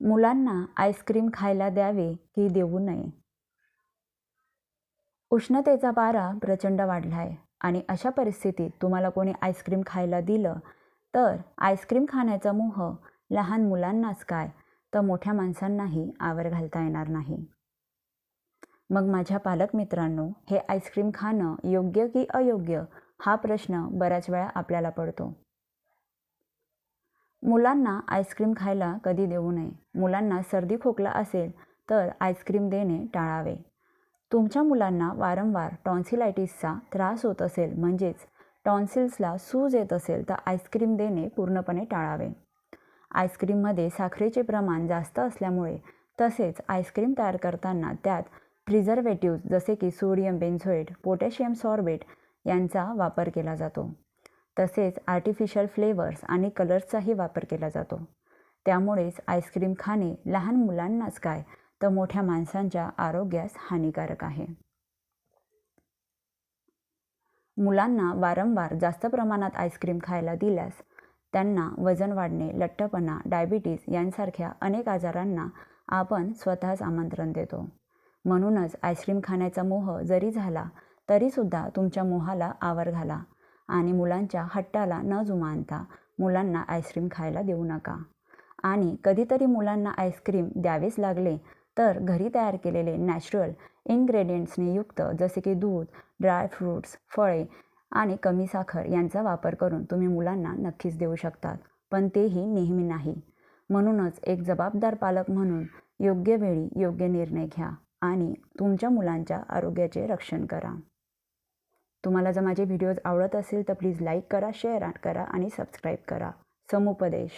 मुलांना आईस्क्रीम खायला द्यावे की देऊ नये? उष्णतेचा पारा प्रचंड वाढला आहे आणि अशा परिस्थितीत तुम्हाला कोणी आईस्क्रीम खायला दिलं तर आईस्क्रीम खाण्याचा मोह लहान मुलांनाच काय तर मोठ्या माणसांनाही आवर घालता येणार नाही. मग माझ्या पालक मित्रांनो, हे आईस्क्रीम खाणं योग्य की अयोग्य हा प्रश्न बऱ्याच वेळा आपल्याला पडतो. मुलांना आईस्क्रीम खायला कधी देऊ नये. मुलांना सर्दी खोकला असेल तर आईस्क्रीम देणे टाळावे. तुमच्या मुलांना वारंवार टॉन्सिलायटिसचा त्रास होत असेल, म्हणजेच टॉन्सिल्सला सूज येत असेल, तर आईस्क्रीम देणे पूर्णपणे टाळावे. आईस्क्रीममध्ये साखरेचे प्रमाण जास्त असल्यामुळे तसेच आईस्क्रीम तयार करताना त्यात प्रिझर्वेटिव्ज जसे की सोडियम बेन्झोएट, पोटॅशियम सॉर्बेट यांचा वापर केला जातो. तसेच आर्टिफिशियल फ्लेवर्स आणि कलर्सचाही वापर केला जातो. त्यामुळेच आईस्क्रीम खाणे लहान मुलांनाच काय तर मोठ्या माणसांच्या आरोग्यास हानिकारक आहे. मुलांना वारंवार जास्त प्रमाणात आईस्क्रीम खायला दिल्यास त्यांना वजन वाढणे, लठ्ठपणा, डायबिटीज यांसारख्या अनेक आजारांना आपण स्वतःच आमंत्रण देतो. म्हणूनच आईस्क्रीम खाण्याचा मोह जरी झाला तरीसुद्धा तुमच्या मोहाला आवर घाला आणि मुलांच्या हट्टाला न जुमानता मुलांना आईस्क्रीम खायला देऊ नका. आणि कधीतरी मुलांना आईस्क्रीम द्यावेच लागले तर घरी तयार केलेले नॅचरल इन्ग्रेडियंट्सने युक्त जसे की दूध, ड्राय फ्रूट्स, फळे आणि कमी साखर यांचा वापर करून तुम्ही मुलांना नक्कीच देऊ शकतात, पण तेही नेहमी नाही. म्हणूनच एक जबाबदार पालक म्हणून योग्य वेळी योग्य निर्णय घ्या आणि तुमच्या मुलांच्या आरोग्याचे रक्षण करा. तुम्हाला जर माझे व्हिडिओज आवडत असेल तर प्लीज लाईक करा, शेअर करा आणि सबस्क्राईब करा. समुपदेश.